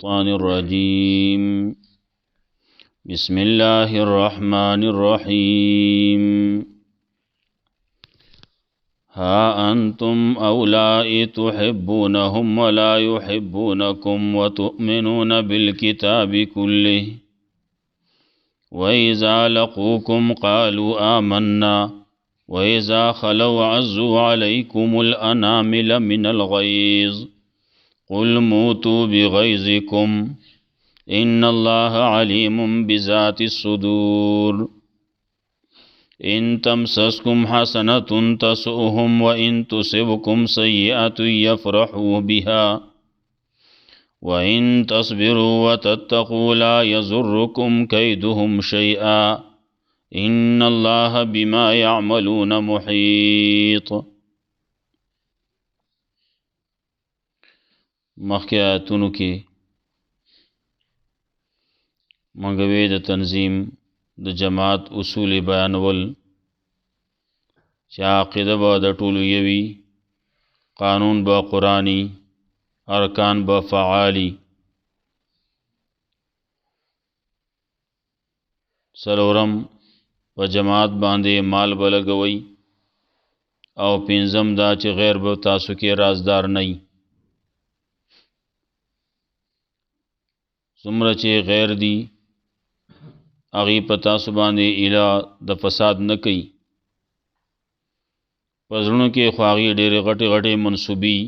الشيطان الرجيم بسم الله الرحمن الرحيم ها أنتم أولئك تحبونهم ولا يحبونكم وتؤمنون بالكتاب كله وإذا لقوكم قالوا آمنا وإذا خلوا عزوا عليكم الأنامل من الغيظ قل موتوا بغيظكم إن الله عليم بذات الصدور إن تمسسكم حسنة تسؤهم وإن تصبكم سيئة يفرحوا بها وإن تصبروا وتتقوا لا يضركم كيدهم شيئا إن الله بما يعملون محيط. مخکې آیتونو کې منګوي د تنظیم د جماعت اصول بیانول چې عقیده به د ټولو یوي، قانون به قرآني، ارکان به فعالي، څلورم په جماعت باندې مال به لګوي، او پنځم دا چې غیر به تاسو کې رازدار نه وي. څومره چې غیر دي هغې په تاسو باندې ایله د فساد نه کوي. په زړونو کې خو هغې ډېرې غټې غټې منصوبې،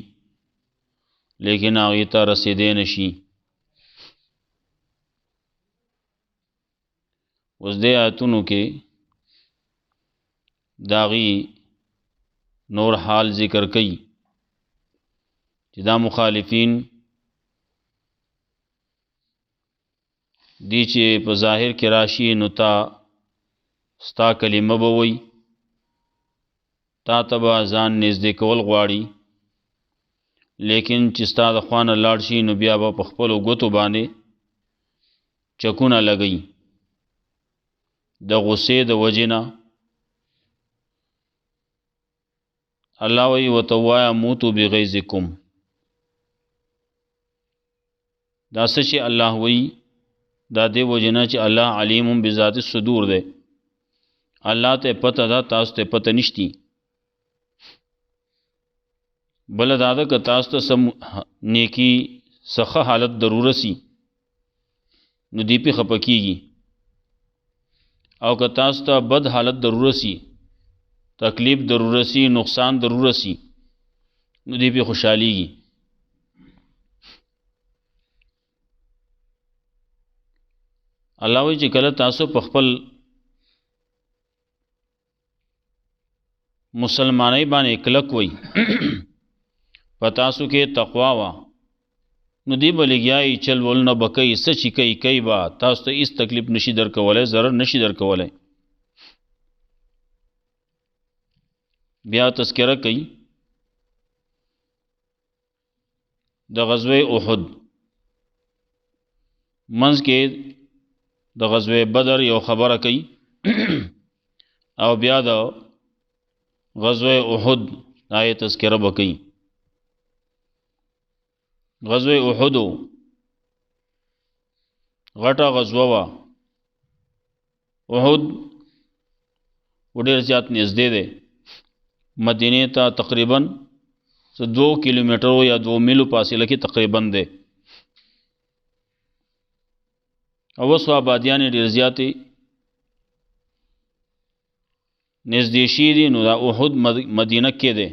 لیکن هغې ته رسېدی نه شي. اوس دې آیتونو کې د هغې نور حال ذکر کوي چې دا مخالفین دی چې په ظاهر کې راشي نو تا ستا کلمه به وي، تا ته به ځان نږدې کول غواړي، لیکن چې ستا د خوا نه لاړ شي نو بیا به په خپلو ګوتو باندې چکونه لګوي د غصې د وجې نه. الله وایي ورته ووایه موتو بغیظکم. دا څه چې الله وایي دا دې وجې نه چې الله علیم بذات الصدور دی. الله ته پته ده، تاسو ته پته نشتی. بله دا ده که تاسو ته څه نیکي څه ښه حالت ضرور رسي نو دې پې خفه کېږي، او که تاسو ته بد حالت ضرور رسي، تکلیف ضرور رسي، نقصان ضرور رسي نو دې پې خوشحالیږي. الله وی چې کله تاسو په خپل مسلمانۍ باندې کلک وئ، په تاسو کې تقوا وه، نو دی به لګیایي چل ول نه به کوي، څه چې کوي به تاسو ته هېڅ تکلیف نشي درکولی، ضرر نشي درکولی. بیا تذکره کوي د غزوه احد منځ کې د غزوه بدر یو خبره کوي او بیا د غزوه احد آیه تذکره به کوي. غزوه احد غټه غزوه وه. احد ډېر زیات نږدې دی مدینې ته، تقریبا 2 کیلومیټرو یا 2 میلو فاصله کې تقریبا دی، او اوس آبادیانې ډېر زیاتې نږدې شي دي. نو دا احد مدینه کې دی.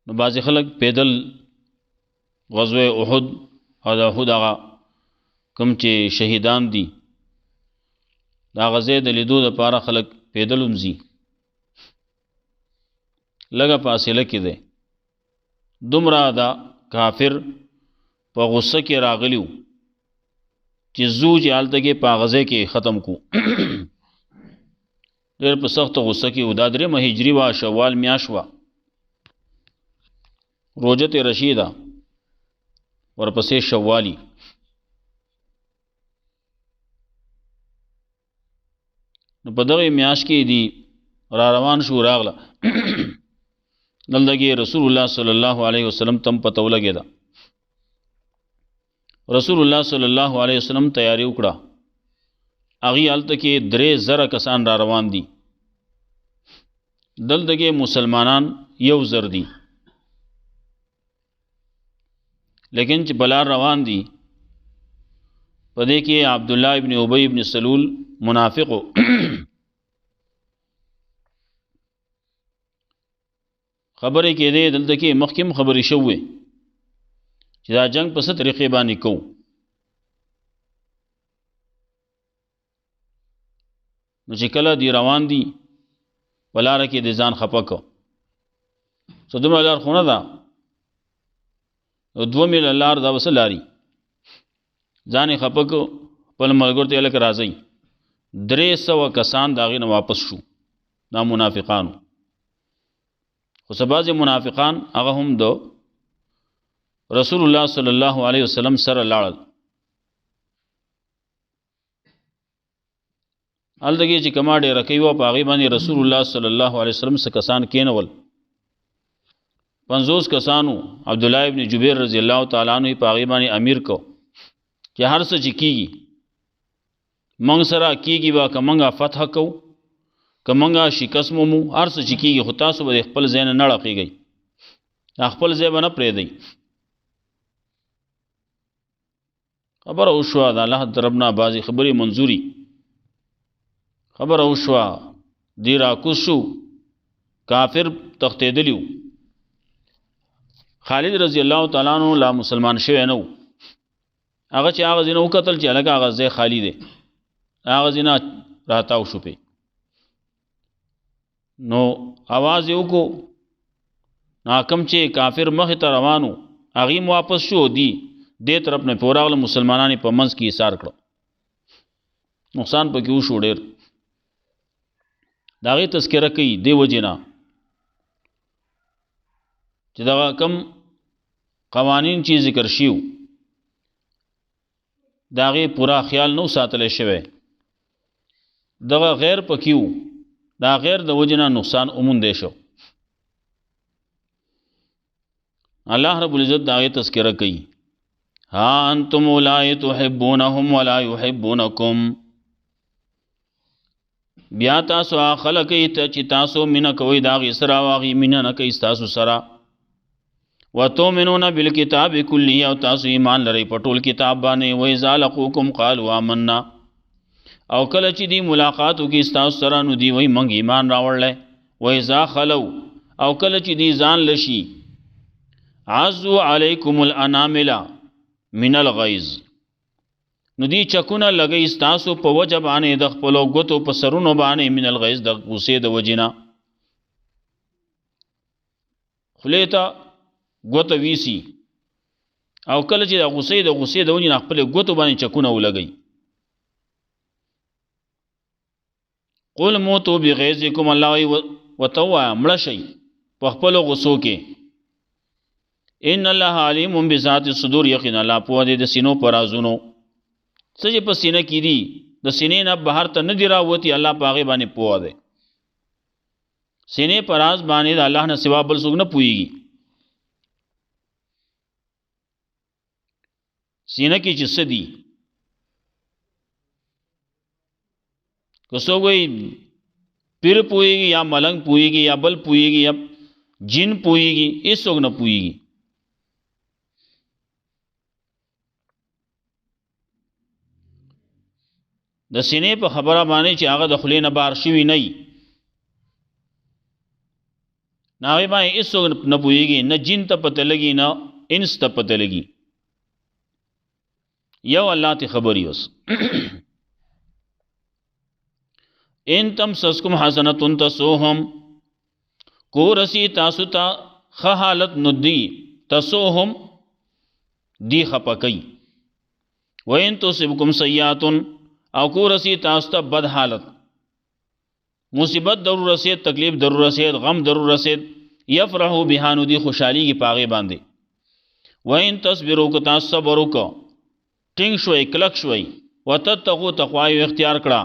نو بعضې خلک پیدل غزوه احد او د احد هغه کوم چې شهیدان دي دا غزې د لیدو دپاره خلک پیدل هم ځي. لږه فاصله کې دی. دومره دا کافر په غصه کې راغلی و چې زو چې هلته کې په غزې کې ختم کو. ډېر په سخته غصه کې و. دا 3 هجري وه، شوال میاشت وه، روژه تېره شوې ده، ورپسې شوالي. نو په دغه میاشت کې دی را روان شو، راغله دلته رسول الله صلی الله علیه وسلم تم پته ولګېده. رسول الله صلی الله علیه وسلم تیاری وکړه. هغې هلته کې 3,000 کسان را روان دي. دلته کې مسلمانان 1,000 دي، لیکن چې بلار روان دي په دې کې عبدالله ابن ابی ابن سلول منافقو خبرې کېدې. دلته کې مخکې خبرې شوې چې دا جنگ په څه طریقې باندې کوو. نو چې کله دی روان دي په لاره کې د ځان خفه کو، څه دومره لار خو نه ده، 2 میله لار دا وسه لاري، ځان یې خفه کو. خپل ملګرو ته هلکه راځئ. 300 کسان د هغې نه واپس شو، دا منافقانو. خو څه بعضې منافقان هغه هم د رسول الله صلی الله علیه وسلم سره لاړل. هلته کې چې کما ډېره کوي وه په هغې باندې رسول الله صلی الله علیه وسلم څه کسان کېنول. 50 کسانو عبدالله ابن جبیر رضی الله تعالی عنہ په هغې باندې امیر کو چې هر څه چې کېږي موږ سره کېږي به، که موږ فتح کوو که موږ شکست مومو، هر څه چې کېږي، خو تاسو به د خپل ځای نه ړقېږئ، خپل ځای به نه پرېږدئ. خبره وشوه د الله طرف نه بعضې خبرې منظوري خبره وشوه، دی راکوز شو، کافر تښتېدلی و. خالد رضی الله تعالی عنہ لا مسلمان شوی نه و. هغه چې هغه ځای نه وکتل چې هلکه هغه ځای خالي دی، هغه ځای نه راتاو شو پې. نو آواز یې وکړو، ناکم چې کافر مخې ته روانو هغې م واپس شو، دی دې طرف نه پې ورغله، مسلمانان یې په منځ کې ایثار کړه، نقصان پکې وشو ډېر. د هغې تذکره کوي دې وجې نه چې دغه کم قوانین چې ذکر شیو د هغې پوره خیال نو ساتلی شوی، دغه غیر پکې و، دا غیر د وجې نه نقصان اوموندی شو. الله رب العزت د هغې تذکره کوي، ها انتم اولئک تحبونهم ولا يحبونکم. بیا تاسو خلک چې تاسو مینه کوئ د هغې سره او هغې مینه نه کوي ستاسو سره. وتؤمنون بالکتاب کله، او تاسو ایمان لرئ په ټول کتاب باندې. وإذا لقوکم قالوا آمنا، او کله چې دی ملاقات وکړي ستاسو سره نو دی وایي موږ ایمان راوړلی. وإذا خلوا، او کله چې دی ځان لشي، عزوا علیکم الانامل من الغیظ، نو دی چکونه لګی ستاسو په وجه باندې د خپلو ګوتو په سرونو باندې من الغیظ د غصې د وجې نه. خولې ته ګوته ویسي، او کله چې د غصې د وجې نه خپلې ګوتو باندې چکونه ولګئ. قل موتو بغیظکم، الله وایي ورته ووایه مړه شئ په خپلو غصو کې. ان الله علیم بذات الصدور، یقینا الله پوه دی د سینو په رازونو. څه چې په سینه کې دي د سینې نه بهر ته نه دي راوتي، الله په هغې باندې پوه دی. سینې په راز باندې د الله نه سوا بل څوک نه پوهېږي. سینه کې چې څه دي، که څوک وایي پیر پوهېږي یا ملنګ پوهېږي یا بل پوهېږي یا جن پوهېږي، هېڅوک نه پوهېږي. د سینې په خبره باندې چې هغه د خولې نه بار شوي نه وي، نه هغې باندې هېڅوک نه پوهېږي، نه جن ته پته لګي نه انس ته پته لګي. یو الله ته خبري اوس ان تمسسکم حسنة تسوهم، کو رسی تاسو ته ښه حالت نو دی تسوهم دی خپه کوي. وین تصبکم سیئات، او کو رسی تاسو ته بد حالت، مصیبت ضرور رسید، تکلیف ضرور رسید، غم ضرور رسید، یفرحو بها، نو دی خوشحالیږي په هغې باندې. وین تصبروا، که تاسو صبر وکړه، ټینګ شوئ، کلک شوئ، وتتقوا، تقوا یې اختیار کړه،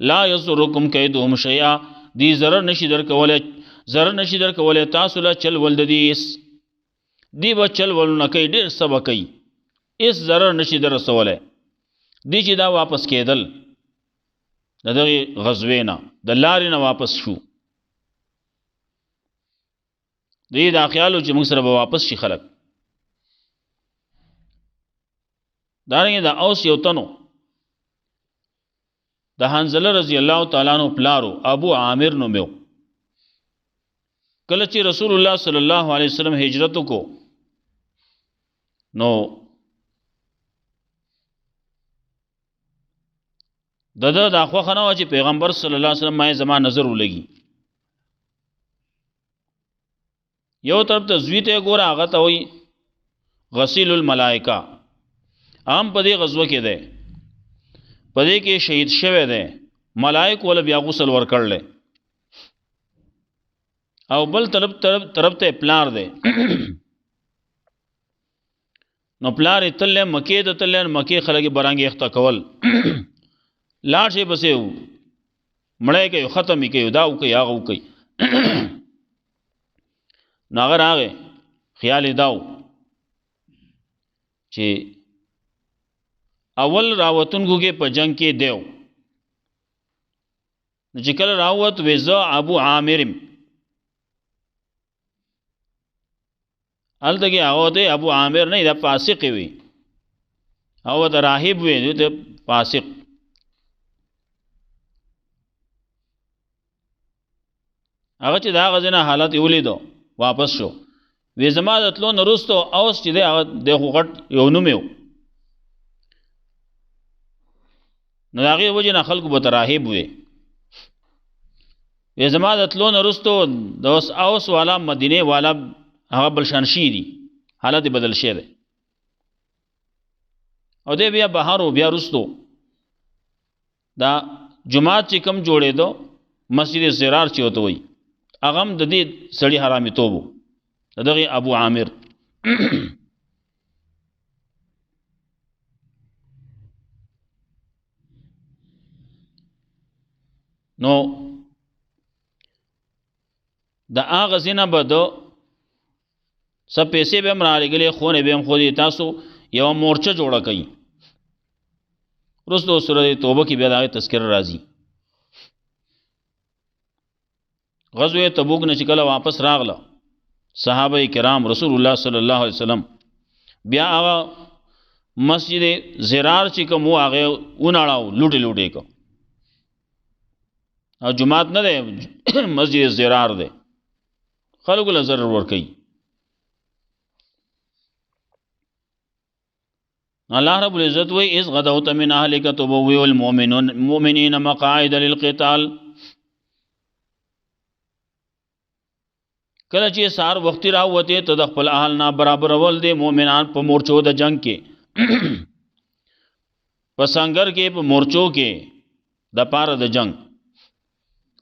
لا یضرکم کیدهم شیئا، دی ضرر نشي درکولی زر نشي در کولای تاسو له چل ول د دې دی به چل ول نه کوي ډېر سبا کوي اس ضرر نشي در رسولای دی چې دا واپس کېدل د دغه غزوې نه د لارې نه واپس شو دی دا خیالو چې موږ سره به واپس شي خلک دارنګه د اوس یو تنو د حنزله رضی الله تعالی عنہ پلارو ابو عامر نو میو کله چې رسول الله صلی الله علیه وسلم هجرت کو نو د اخوا خنه چې پیغمبر صلی الله علیه وسلم ما زما نظر ولګي یو طرف ته زوی ته ګوره هغه ته وای غسیل الملائکه عام په دې غزوه کې ده په دې کې شهید شوه ده ملائک ول بیا غسل ور کړل او بل طرف ته پلار ده نو پلار تل مکه د تل مکه خلک برانګي اخته کول لاړ شي بسې مړی کوي ختمي کوي دا کوي هغه کوي ناغر هغه خیال داو چې اول راوتونکو کې په جنگ کې دیو چې کله راوت وزا ابو عامر الته کې هغه ته ابو عامر نه دا فاسق وي او دا راهب وي ته فاسق هغه چې دا غزنه حالت ولیدو واپس شو وې زما د تلو نرستو اوس چې دی هغه د غټ یو نوم یو نو هغه وجه نه خلکو به تراهب وي وې زما د تلو نرستو د اوس والا مدینه والا هغه بلشان شي دي حالت بدل شي دی او دی بیا بهارو بیا رستو دا جمعات چې کم جوړې دو مسجد زرار چې وته وي اغم د دې سړی حرامي توبو دغه ابو عامر نو د اغه زینه بده سب پیسې به مرالې غلې خونه به هم خو دې تاسو یو مورچه جوړه کړئ رسو سورۃ توبه کې بیا د تذکر راځي غزوه تبوک نه چې کله واپس راغله صحابه کرام رسول الله صلی الله علیه وسلم بیا هغه مسجد زرار چې کوم هغه اوناړاو لوټي کو او جمعات نه ده مسجد زرار ده خلکو له ضرر ور کوي الله رب العزت وی اس غدوت من اهلک تبوئ المؤمنین مقاعد للقتال کله چې سار وختي راوته ته د خپل اهل نه برابر ول دي مؤمنان په مورچو د جنگ کې په سنگر کې په مورچو کې د پاره د جنگ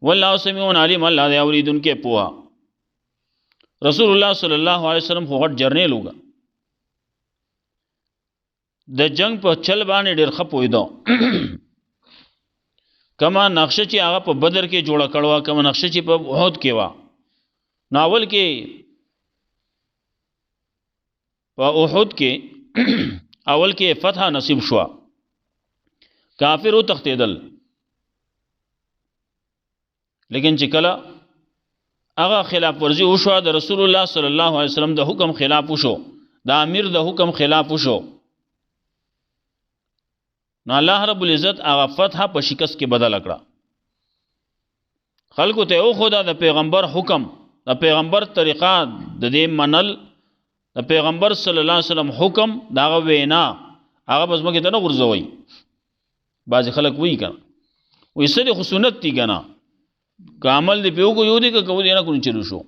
والله سميع عليم الله دې اوریدونکو پوها رسول الله صلی الله علیه وسلم خو غټ جرنیل وګا د جنگ په چل باندې ډېر خپوي دو کما نقشه چې هغه په بدر کې جوړه کړوا کما نقشه چې په احد کې وا ناول کې په احد کې اول کې فتح نصیب شو کافر او تختیدل لیکن چې کله هغه خلاف ورزي وشو د رسول الله صلی الله علیه وسلم د حکم خلاف وشو د امیر د حکم خلاف وشو نو الله رب العزت هغه فتح په شکست کې بدل کړه خلکو ته او خدا د پیغمبر حکم د پیغمبر طریقه د دې منل د پیغمبر صلی الله علیه وسلم حکم داغه وینا هغه بس مګه ته نه غرزوي بعض خلک وی کړه وې سړي خو سنت دي کنه کامل دی پیو کو یو دی که کو دی نه کو چلو شو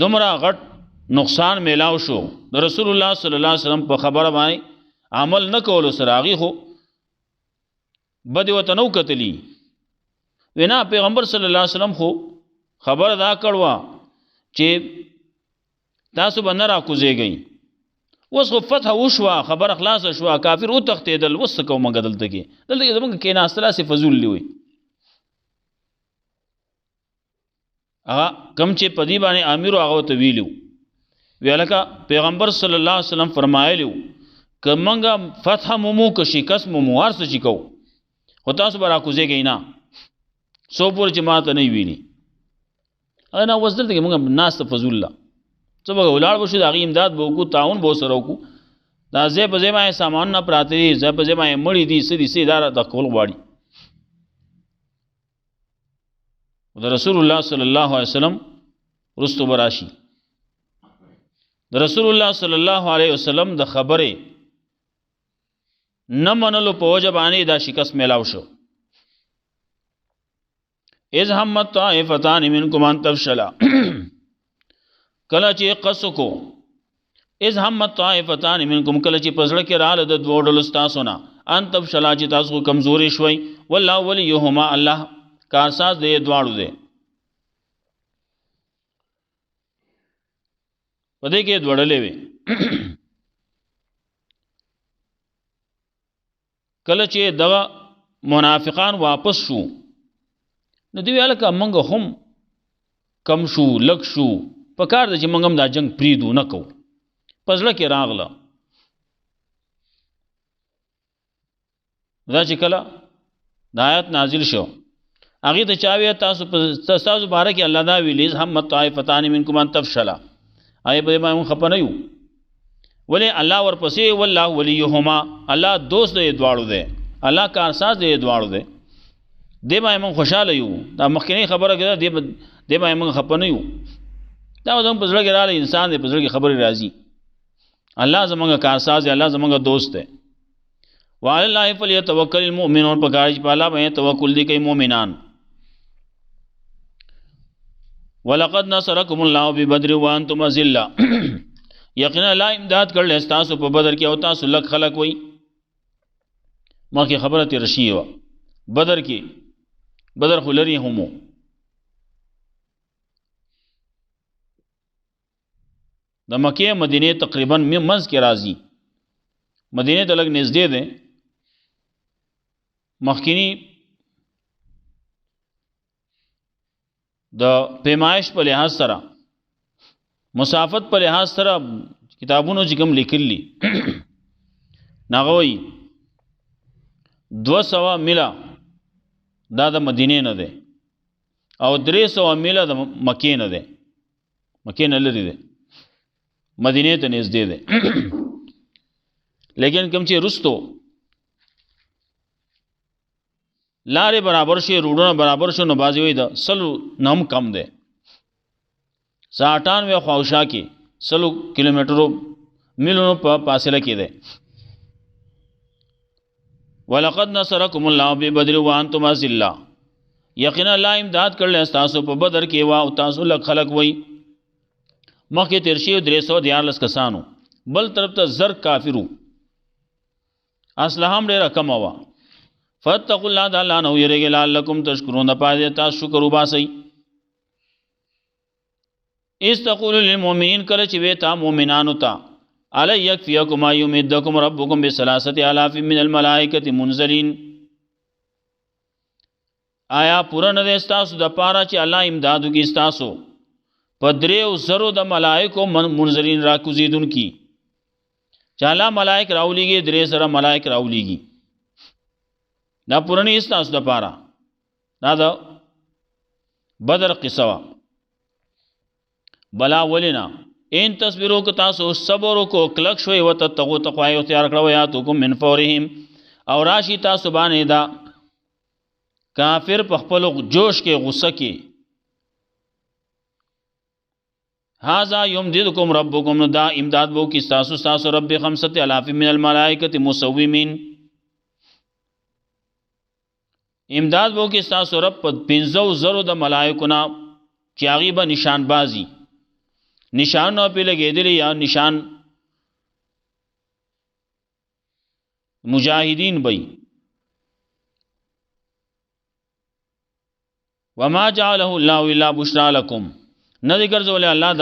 دومره غټ نقصان میلاو شو د رسول الله صلی الله علیه وسلم په خبره باندې عمل نه کولو سراغي خو بده وته نو کتلی وینا پیغمبر صلی الله علیه وسلم خو خبر دا کړوا چې تاسو باندې را کوزیږئ وس خو فتح وشوا خبر اخلاص شوا کافر او تختیدل وس کو مګدل دغه دلته زمونږ کې ناستلا سي فزول لوي هغه کم چې په دې باندې امیر هغه ته ویلو ویلکه پیغمبر صلی الله علیه وسلم فرمایلیو که منګه فتح مومو که شکست مومو هر څه چې کو خو تاسو به راکوزېږئ نه څو پورې چې ما ته نه ویلي نه اوس دلته کې موږ ناسته فضول الله څه به ولاړ بشو د هغې امداد به وکړو تعاون به ورسره وکړو دا ځای په ځای باندې سامانونه پراته دي ځای په ځای باندې مړي دي څه دي څه دا د کول غواړي د رسول الله صلی الله علیه وسلم وروستو به راشي د رسول الله صلی الله علیه وسلم د خبرې نه منلو په وجه باندې دا شکست میلاو شو اذ همت طائفتان منکم ان تفشلا کله چې قصو کو اذ همت طائفتان منکم کله چې پزړه کې رااله د دوه ډلو ستاسو نه ان تفشلا چې تاسو کمزوري شوي والله وليهما الله کارساز دې دواړو دې پدې کې دوړلې وي کله چې دغه منافقان واپس شو نو دی ویل که منګه هم کم شو لک شو په کار د چې منګ هم دا جنگ پریدو نه کو پزړه کې راغله دا چې کله د آیت نازل شو هغې ته چا ویل تاسو باره کې الله دا ویلي همت طائفتان منکم ان تفشلا آیا په دې باندې موږ خفه نه یو ولې الله ورپسې والله ولیهما الله دوست دی دواړو دی الله کارساز دی دواړو دی دې باندې موږ خوشحاله یو دا مخکینی خبره کې دې باندې موږ خفه نه یو دا زموږ په زړه کې راغلی انسان دی په زړه کې خبرې راځي الله زموږ کارساز دی الله زموږ دوست دی وعلى الله فليتوکل المؤمنون په کار چې په الله باندې توکل دي کوي مؤمنان ولقد نصركم الله ببدر وانتم اذلة یقینا الله امداد کړل تاسو په بدر کې او تاسو لک خلق وای مخکې خبره تیر شي و بدر کې بدر خو لري همو د مکه مدینه تقریبا منځ کې راځي مدینه ته لږ نږدې ده مخکینی د پیمایش په لحاظ سره مسافت په لحاظ سره کتابونو چې کوم لیکلي ناغوي 200 میله دا د مدینې نه ده او 300 میله د مکې نه ده مکې نه لري ده مدینې ته نږدې ده لیکن کوم چې رستو لارې برابر شي روډونه برابر شو نو بازی وي د سلو نم کم ده 98 خواوشا کې 100 کیلومترو میلونو په فاصله کې ده ولقد نصركم الله ببدر وانتم اذلة یقینا الله امداد کړل تاسو په بدر کې وا او تاسو لک خلق وای مخکې تیر شي 314 کسانو بل طرف ته زر کافرو اسلحه هم ډیره کم وا فتقوا الله تعالی نو یریګل لعلکم تشکرون پاره تاسو شکر وباسئ استقول للمؤمنین کله چې وتا مؤمنانو ته علی یکفیکم یمدکم ربکم ب3000 من الملائکه منزلین آیا پورا نه استاسو د پاره چې الله امدادو کې استاسو پدریو زرو د ملائکو منزلین را کوزیدون کی چاله ملائک راولېږي درې سره ملائک راولېږي دا پورنی استاسو د پاره دا د بدر قصه بلا ولنا ان تصبروا که تاسو صبر کو کلک شوي وتتقوا تقوا یو تیار کړو یا تو کوم من فورهم او راشي تاسو باندې دا کافر په خپل جوش کې غصه کې هاذا یمددکم ربکم دا امداد وو کې تاسو رب 5000 من الملائکه مسومین امداد وو کې تاسو رب 500 د ملائکو نا چې هغه به نشان بازي نشان نو په لګېدلی یا نشان مجاهدین بی وما جعله الله الا بشرا لكم ندی ګرځول الله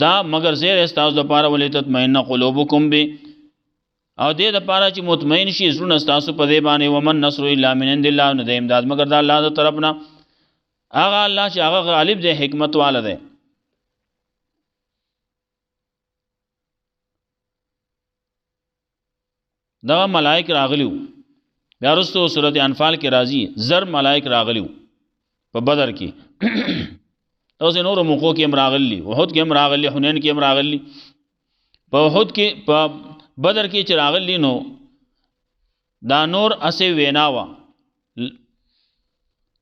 دا مگر زیر استاز د پاره ولې تطمئن قلوبکم به او دې د پاره چې مطمئن شي زړه استاسو په دې باندې ومن نصر الا من عند الله نه د امداد مگر د الله د طرفنا هغه الله چې هغه غالب دی حکمت والا دی. دا ملائک راغلیو بیا رستو سورۃ انفال کې راځي زر ملائک راغلیو په بدر کې اوس نور موقعو کې هم راغلي احد کې هم راغلي حنین کې هم راغلي په احد کې په بدر کې چې راغلي نو دا نور اسې ویناوه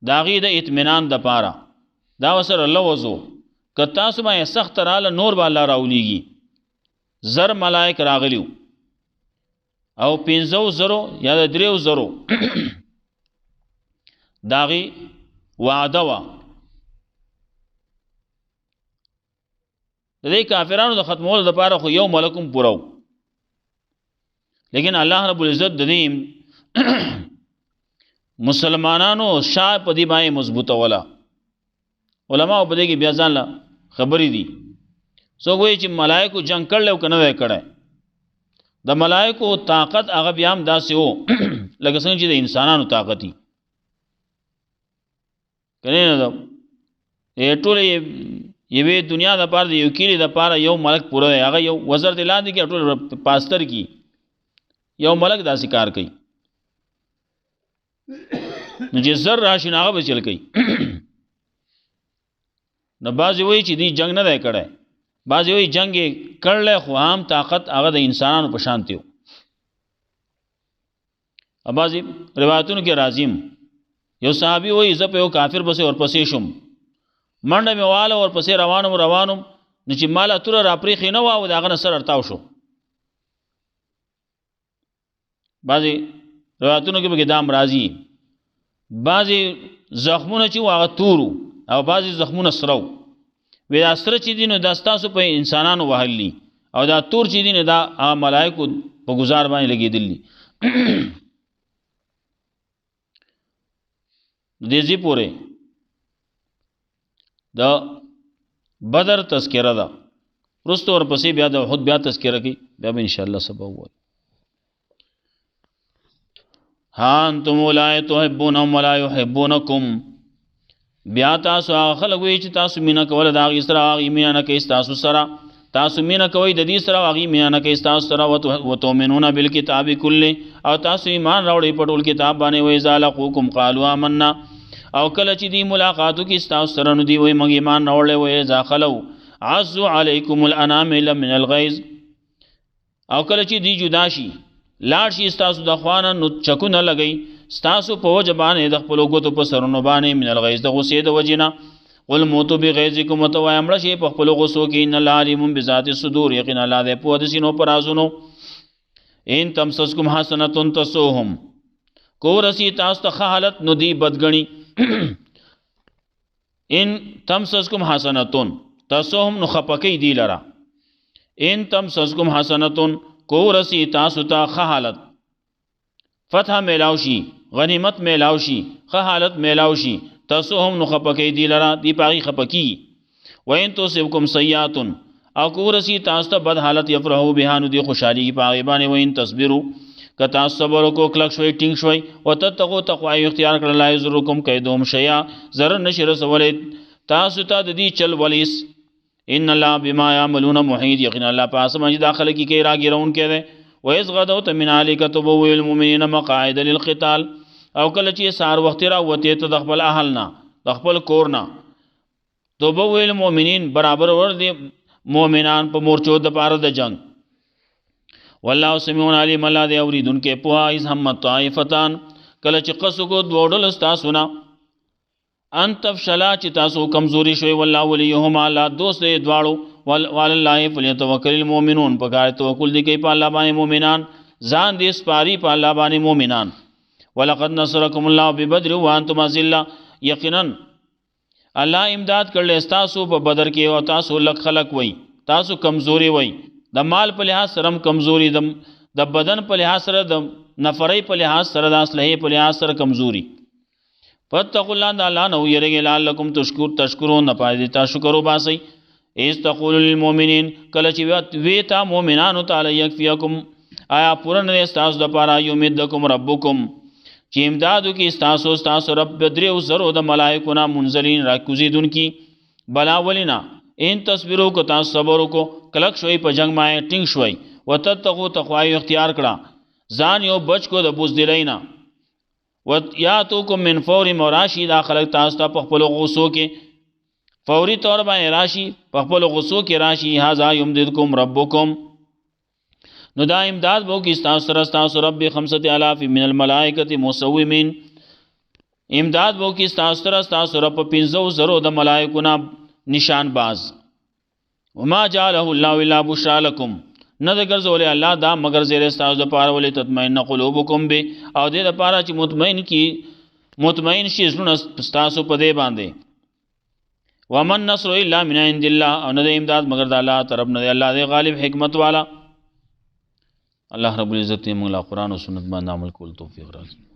داغي د اطمینان د پاره دا وسره لوزو که تاسو باندې سخت رااله نور به الله راولېږي زر ملائک راغلیو او 500 یا 300 داغي وعده وا د دې کافرانو د ختمولو لپاره خو یو ملکم پوراو لیکن الله رب العزت د دې مسلمانانو شاه په دې باندې مضبوطه ولا علماء په دې کې بیا ځان خبرې دي سو وایي چې ملائکه جنگ کړل او کنه وای کړه د ملائکو طاقت هغه بیا هم داسې وو لکه څنګه چې د انسانانو طاقت دي کنه نه ټول یوې دنیا د پاره یو کلی د پاره یو ملک پوره هغه یو وزر د لاندې کې ټول پاستر کی یو ملک داسې کار کوي نو چې زر راشي هغه به چل کوي نو بعضې وایي چې دی جنگ نه دی کړی بعضې وایي جنگ یې کړلی خو عام طاقت هغه د انسانانو په شانتې و بعضې روایتونو کې راځیم یو صحابي وایي زه په یو کافر پسې ورپسې شوم منډه مې واله ورپسې روانم نو چې ماله توره راپرېښې نه وه او د هغه نه سر ارتاو شو بعضې روایتونو کې پکې دام راځي بعضې زخمونه چې وو هغه تورو او بعضې زخمونه سره وو وی دا سره چې دي نو دا ستاسو په انسانانو وهلي او دا تور چې دي نو دا هغه ملایکو په ګزار باندې لګېدلي دې ځای پورې د بدر تذکره ده وروسته ورپسې بیا د احد بیا تذکره کوي بیا به انشاءالله سبا ووایو ها انتم اولئک تحبونهم ولا يحبونکم بیا تاسو هغه خلک وایي چې تاسو مینه کوله د هغې سره هغې مینه نه کوي ستاسو سره تاسو مینه کوئ د دې سره هغې مینه نه کوي ستاسو سره وتؤمنون بالکتاب کله او تاسو ایمان راوړئ په ټول کتاب باندې وإذا لقوکم قالوا آمنا او کله چې دی ملاقاتو کې ستاسو سره نو دی وایي موږ ایمان راوړی وإذا خلوا عزوا علیکم الانامل من الغیظ او کله چې دی جدا شي لاړ شي ستاسو د خوانه نو چکونه لګئ ستاسو په وجه باندې د خپلو ګوتو په سرونو باندې من الغیظ د غصې د وجې نه قل موتو بغیظکم ورته وایه مړه شئ په خپلو غصو کې ان الله علیم بذات الصدور یقینا الله دی پوه د سینو په رازونو ان تمسسکم حسنة تسؤهم کو رسي تاسو ته ښه حالت نو دی بدګني ان تمسسکم حسنة تسؤهم نو خپکۍ دی لره ان تمسسکم حسنة کو رسی تاسو ته ښه حالت فتح میلاو شي غنیمت میلاو شي ښه حالت میلاو شي تاسوهم نو خپکۍ دی لره دی په هغې خپکي وین تصبکم سیئات او کو رسی تاسو ته بد حالت یفرحو بها نو دی خوشحالېږي په هغې باندې وین تصبرو که تاسو صبر وکړو کلک شوئ ټینګ شوئ وتتقو تقوا یې اختیار کړه لا یضرکم کیدهم شیئا ضرر نشي رسولی تاسو ته د دې چل ولیس ان الله بما يعملون محيط یقینا الله په اسمان چې داخله کې راګیرون کې ده وإذ غدوت من عليك تبوئ المؤمنين مقاعد للقتال او کله چې سار وخت را وته ته د خپل اهل نه د خپل کور نه تبوئ المؤمنين برابر ور دي مؤمنان په مورچو د پاره د جنگ والله سميع عليم الله دې اوریدونکو په ایز همت طائفتان کله چې قصو کو دوړل تاسو نه ان تفشلا چې تاسو کمزوري شوي والله وليهما الله دوست دې دواړو والله فليتوکل المؤمنون په کار توکل دي کوي په الله باندې مؤمنان ځان دې سپاري په الله باندې مؤمنان ولقد نصركم الله ببدر وانتم اذله یقینا الله امداد کړل تاسو په بدر کې او تاسو لک خلق وای تاسو کمزوري وای د مال په لحاظ سره کمزوري د بدن په لحاظ سره د نفرې په لحاظ سره د اصله په لحاظ سره کمزوري فتقوا الله الله نو يرګل لعلکم تشکرون پای تا شکر وباسي استقول للمؤمنین کله چې وی تا مؤمنانو تعالی یکفیکم آیا پورن استاس د پاره یومدکم ربکم چې امدادو کې ستاسو رب بدریو زرو د ملائکو نه منزلین راکوزیدونکي بلا ولینا ان تصبرو کو تاسو صبر کو کلک شوي په جنگ ما ټینګ شوي وتتقو تقوی اختیار کړه ځان یو بچ کو د بوزدلینا ویاتوکم من فور مراشی دا خلق تاسو ته په خپل غوسو کې فوری طور باندې راشي په خپل غوسو کې راشي هاذا یمددکم ربکم نو دا امداد وو کې تاسو رب 5000 من الملائکه مسومین امداد وو کې تاسو رب 500 د ملائکو نه نشان باز وما جعله الله الا بشرا لكم نه د ګرځولې الله دا مگر زیره تاسو د پاره ولې تطمئن قلوبکم به او دې د پاره چې مطمئن شي زړه تاسو په دې باندې ومن نصر الا من عند الله او نه د امداد مگر د الله طرف نه الله دې غالب حکمت والا الله رب العزت موږ له قرآن او سنت باندې عمل کول توفیق راکړي